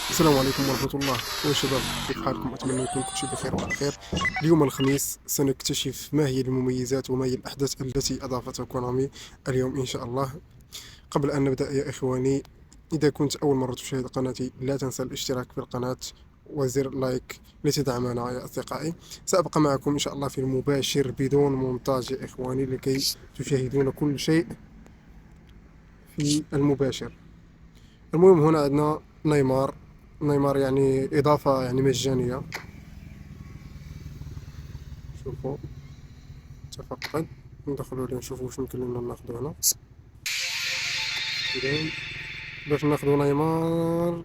السلام عليكم ورحمة الله. شباب، كيف حالكم؟ أتمنى يكون كل شيء بخير وعلى خير. اليوم الخميس سنكتشف ما هي المميزات وما هي الأحداث التي أضافتها كونامي اليوم إن شاء الله. قبل أن نبدأ يا إخواني، إذا كنت أول مرة تشاهد قناتي لا تنسى الاشتراك في القناة وزر لايك لتدعمنا يا أصدقائي. سأبقى معكم إن شاء الله في المباشر بدون مونتاج يا إخواني، لكي تشاهدون كل شيء في المباشر. المهم هنا عندنا نيمار. نيمار يعني إضافة يعني مجانية. شوفوا، تفقد. ندخلوا ليه نشوفوا واش يمكن لنا ناخدو هنا. إذن باش ناخدو نيمار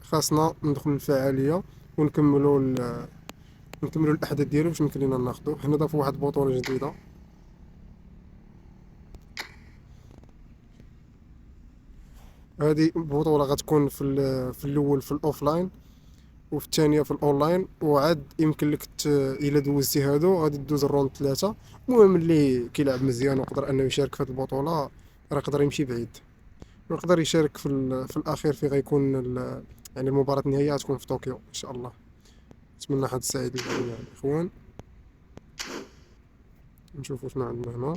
خاصنا ندخلوا للفعالية ونكملوا نكملوا الأحداث ديالو باش يمكن لنا ناخدو. هنا ضافوا واحد البطولة جديدة. هذه البطولة غتكون في الأول في الأوفلاين، وفي الثانية في الأونلاين، وعاد يمكن لك إلا دوزتي هادو غادي دوز الروند 3. المهم اللي كيلعب مزيان ويقدر أنه يشارك في هاد البطولة راه يقدر يمشي بعيد، ويقدر يشارك في الأخير في غيكون يعني المباراة النهائية غتكون في طوكيو إن شاء الله. نتمنى حظ سعيد للجميع الإخوان. نشوفوا شنو عندنا هنا.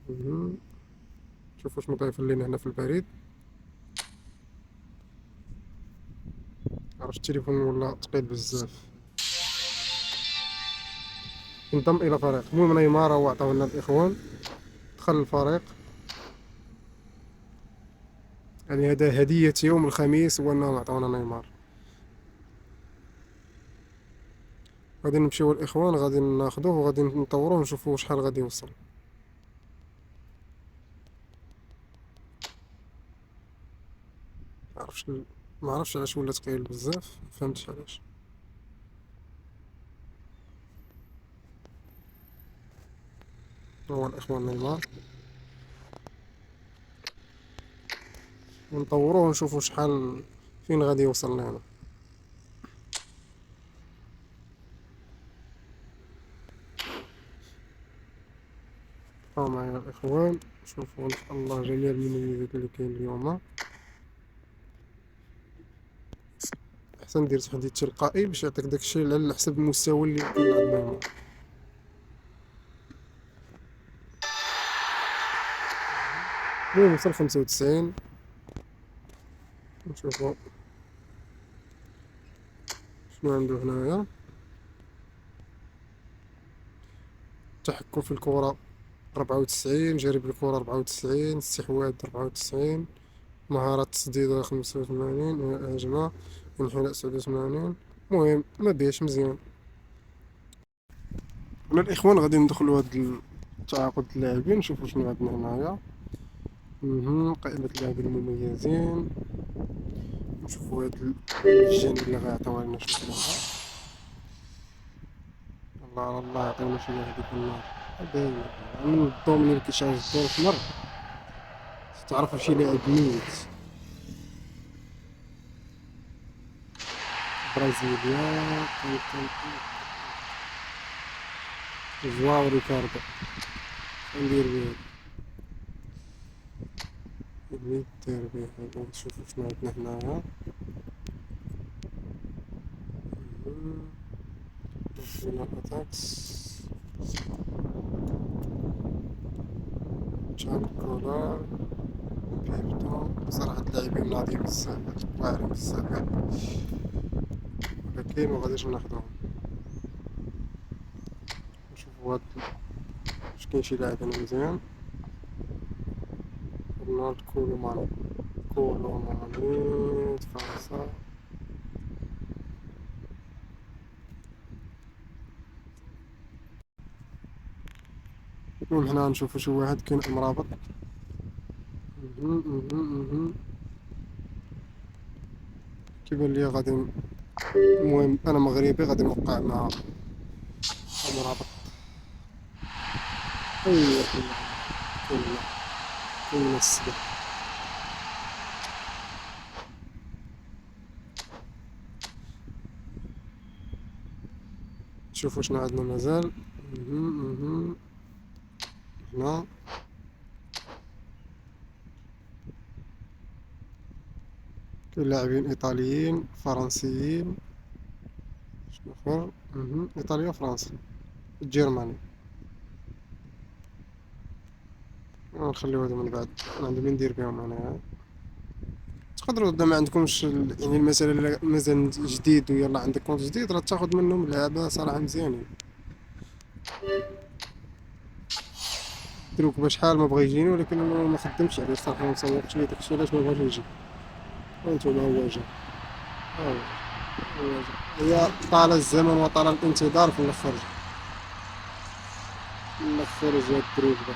مهم. نشوفوا شنو ضايفين لينا هنا في البريد. عرفت التليفون ولا ثقيل بزاف. انضم إلى فريق. المهم نيمار هو عطاو لنا الإخوان، دخل الفريق. يعني هذا هدية يوم الخميس هو أنهم عطاونا نيمار. غادي نمشيو الإخوان، غادي ناخدوه وغادي نطوروه ونشوفوا شحال غادي يوصل. معرفتش معرفتش علاش ولا ثقيل بزاف، مفهمتش علاش. هو الإخوان نيمار، ونطوروه ونشوفوا شحال فين غادي يوصل لنا. بقاو معايا الإخوان، شوفوا إن شاء الله جميع المميزات اللي كاين اليوم. أحسن دير تحديث تلقائي باش يعطيك داكشي على حسب المستوى اللي كاين عندنا. المهم وصل 95. نشوفوا شنو عنده هنايا. التحكم في الكرة 94، جري بالكرة 94، استحواذ 94، مهارة تسديدة 85، هجمة انحناء 87. المهم ما بيش مزيان. هنا الإخوان غادي ندخلوا هاد تعاقد اللاعبين، نشوفوا شنو عندنا هنايا. قائمة اللاعبين المميزين. نشوفوا هاد الجن اللي غيعطيوها لنا. شوفوا الله الله يعطينا شي واحد يكون النار باينة من الضوء، ملي كيشعل الضوء في الأرض تعرفوا شي لاعب ميت. برازيليا جواو ريكاردو. ندير بيه اللي دير بيه هذا. نشوفو شنو عندنا هنايا. ناسيونال اتاكس، جان كولار، بيرتون. صراحة اللاعبين ناضيين بزاف، واعرين بزاف يعني، ولكن مغاديش ناخدوهم. نشوفو هاد واش كاين شي لاعب هنا مزيان. رونالد كولوماني. كولوماني فرنسا. المهم هنا نشوفو شي واحد كاين مرابط. مهم، مهم، مهم. كيبان ليا غادي المهم انا مغربي غادي نوقع مع مرابط. ايوا كاين كاين السلاح. نشوفو شنو عندنا مازال. مهم، مهم. هنا لاعبين إيطاليين فرنسيين. شنو آخر؟ إيطاليا وفرنسا جيرماني. نخليو هادو من بعد، ما عندي ما ندير بهم أنا. تقدروا إذا ما عندكمش يعني المسألة مازال جديد ويلا عندك كونت جديد، راه تاخد منهم لعبة صراحة مزيانين. دروك شحال ما بغا يجيني، ولكن انا ما خدمتش عليه الصراحة، ما مسوقتش ليه داكشي علاش ما بغاش يجي. هانتوما هو جا، ها هو جا. هي طال الزمن وطال الانتظار، في الاخر جا، في الاخر جا الدروك دا.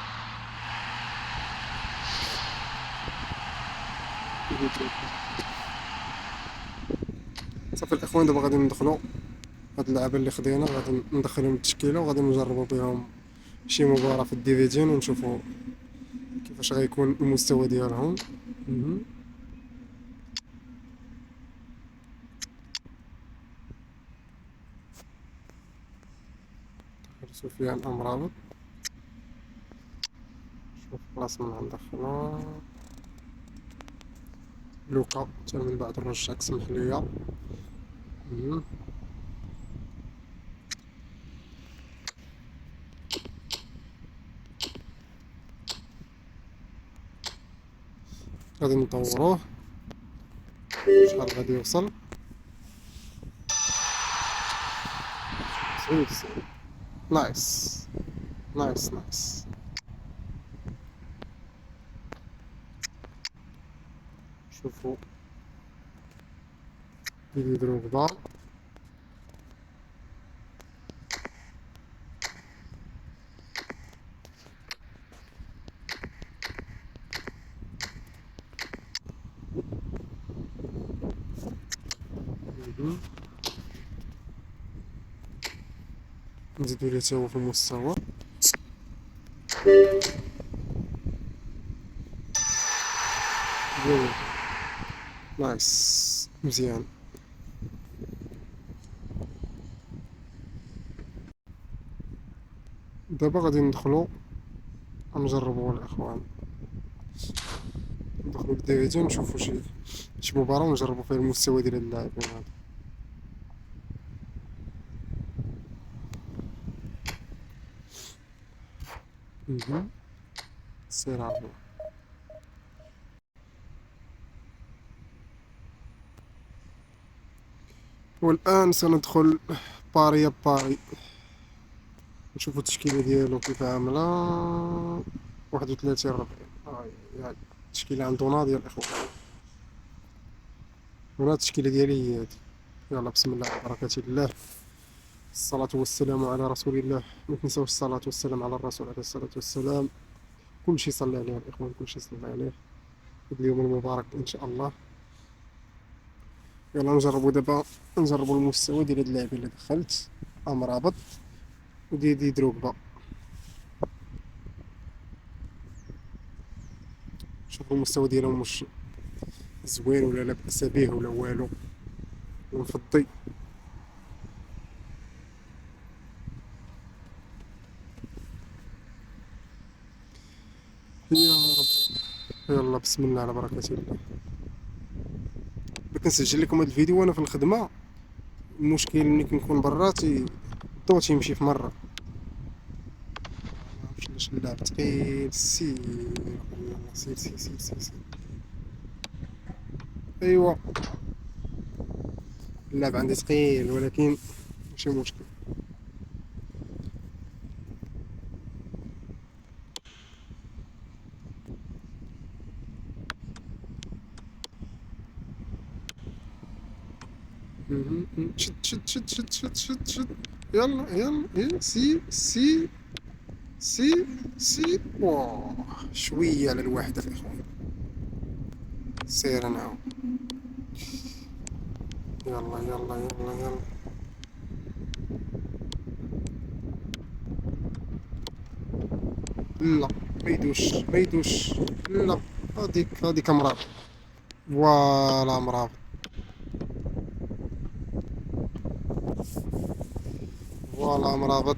صافي الاخوان، دابا غادي ندخلو هاد اللعبة اللي خدينا، غادي ندخلهم التشكيلة وغادي نجربو بهم شي مباراة في الديفيجن ونشوفو كيفاش غيكون المستوى ديالهم. مهم. سفيان أمرابط، شوف خلاص من ندخلو لوكا حتى من بعد نرجعك، سمح ليا. مهم. غادي نطوروه شحال غادي يوصل. زوين زوين. نايس نايس نايس. شوفوا ديدي دروغبا. مهم. نزيدو ليه تا هو في المستوى. زوين. نايس مزيان. دابا غادي ندخلو نجربو الاخوان، ندخلو للديفيجن نشوفو شي مباراة ونجربو فيها المستوى ديال هاد اللاعبين هادو. مهم. سير عافية. والآن سندخل باري باري، نشوفو التشكيلة ديالو كيف عاملة. 31 40. يعني التشكيلة عندو ناضية الإخوان، هنا التشكيلة ديالي هي هادي. يلا بسم الله على بركة الله، الصلاة والسلام على رسول الله. ما تنساوش الصلاة والسلام على الرسول عليه الصلاة والسلام. كل شي صلى عليه الإخوان، كل شي صلى عليه. هاد اليوم المبارك إن شاء الله. يلا نجربو دابا، نجربو المستوى ديال هاد اللاعبين اللي دخلت. أمرابط وديدي دروغبا، شوفو المستوى ديالهم واش زوين ولا لا بأس به ولا والو. ونفضي. يا رب. يلا بسم الله على بركة الله. كنسجل لكم هذا الفيديو وانا في الخدمة، المشكل ملي كنكون براتي الضوء تيمشي في مرة. معرفتش علاش اللعب تقيل. سير يلا سير سير سير سير سير. ايوا اللعب عندي ثقيل، ولكن ماشي مشكل. شد شد شد شد شد شد شد. يلا يلا يلا سير سير سير سير. واه شوية على الواحدة الإخوان. سير أنا هو. يلا يلا يلا يلا. لا ما يدوش ما يدوش. لا هذيك مرابط. فوالا مرابط. فوالا مرابط.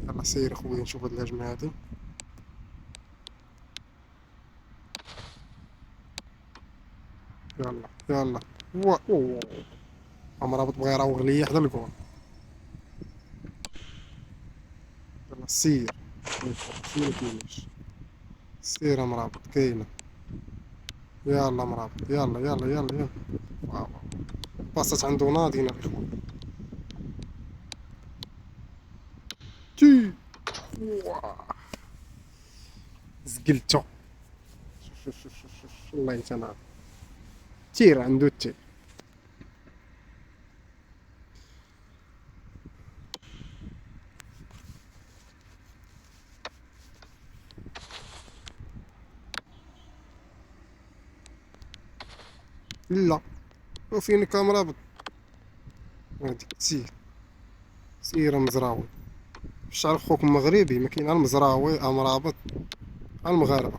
يلا سير خويا نشوف هاد الهجمة هادي. يلا يلا. أوه. أمرابط بغا يراوغ ليا حدا الكورة. يلا سير. فين مكاينش. سير أمرابط كاينة. يلا مرابط يلا يلا يلا يلا. واو. باصات عنده ناضيين الإخوان. تي. واه. زقلتو. الله يتنعم. تير عنده التير. لا. وفينك مرابط. هاديك سير. سير مزراوي. باش تعرف خوك مغربي ما كاين المزراوي مرابط المغاربة.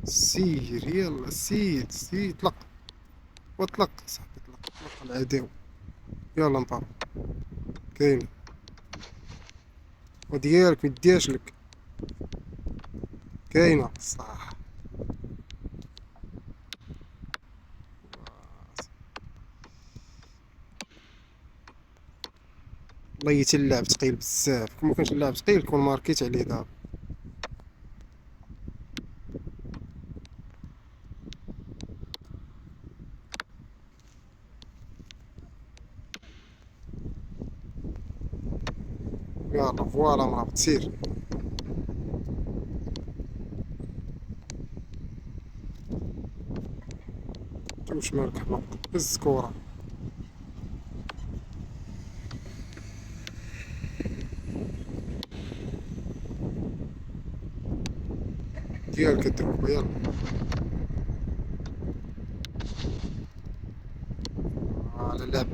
سير يلا سير سير طلق. واطلق صاحبي طلق طلق العدو. يلا نطار. كاينة. وديالك ميدياش لك. كاينة صح. والله حتى اللعب تقيل بزاف، كون مكانش اللعب تقيل كون ماركيت عليه دابا. يلا فوالا مرابط سير. واش مالك حماق. هز كورة. ديالك الدروبة يلا. على اللعب.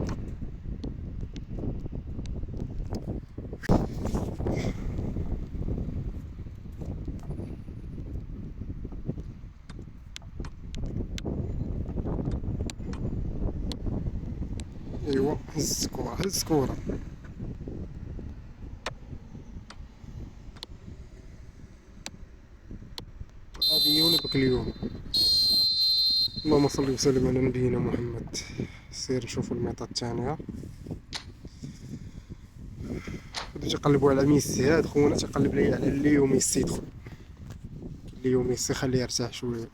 ايوا هز كورة هز كورة. هادي يونبك اليوم. اللهم صل وسلم على نبينا محمد. سير نشوفو الميطة الثانية. بداو تيقلبوا على ميسي، هاد خونا تيقلب ليا على ليو ميسي يدخل. ليو ميسي خليه يرتاح شوية.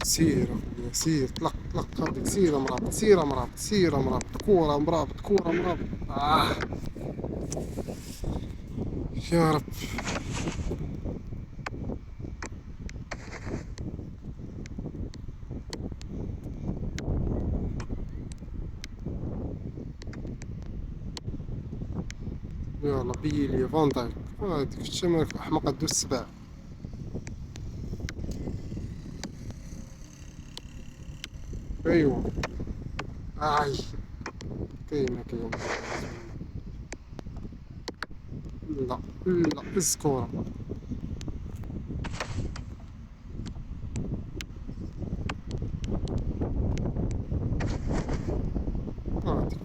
سير أخويا سير طلق طلق هاديك سير مرابط سير مرابط سير مرابط كورة مرابط كورة مرابط. يا رب. يلا بيلي فان دايك. هاديك شتي مالك أحمق دوز السبع. أيوا. آي. كاينة. لا لا هز كورة. هاديك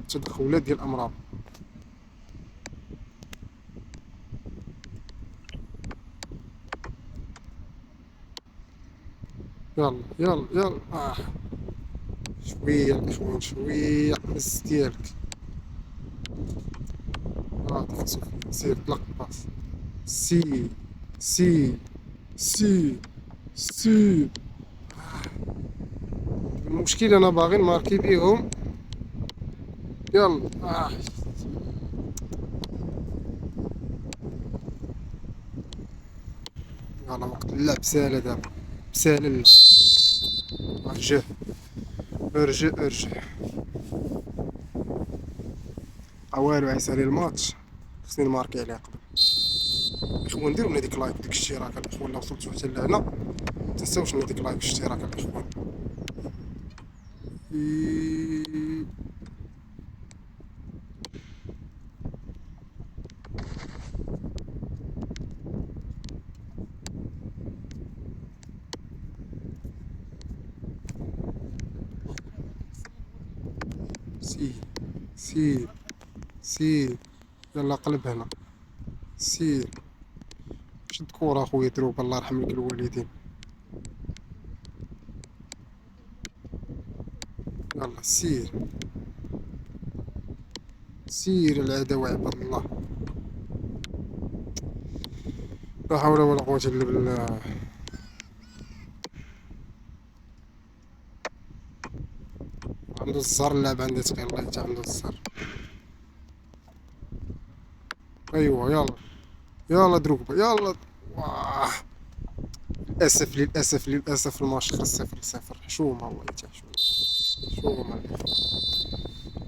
تدخلات ديال الأمراض. يلا يلا يلا شوية الإخوان شوية هز ديالك. هاديك صوفيا سير طلق باص. سي سي سي سي. المشكل انا باغي نماركي بيهم. يلا يلا وقت اللعب سالة دابا. سالة. ارجع ارجع ارجع. والو عيسالي الماتش. خصني نماركي عليه قبل. الاخوان ديروا لنا ديك لايك ديك الاشتراك الاخوان. لو وصلتوا حتى لهنا متنساوش لنا ديك لايك والاشتراك الاخوان. إيه. سير سير سير، يلا قلب هنا، سير. شد كورة خويا دروب، الله يرحم لك الوالدين. يلا سير سير العدو عباد الله. لا حول ولا قوة إلا بالله. عنده الزهر اللعب، عنده تقي الله يتا عنده الزهر. أيوا يلا يلا دروب يلا. واه، للأسف للأسف للأسف الماتش خلص 0-0. حشومة والله يتا حشومة حشومة.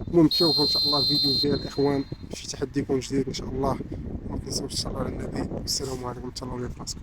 المهم تشوفوا إن شاء الله الفيديو الجاي الإخوان، في تحدي يكون جديد إن شاء الله. ما تنسوش تصلوا على النبي. والسلام عليكم ورحمة الله وبركاته.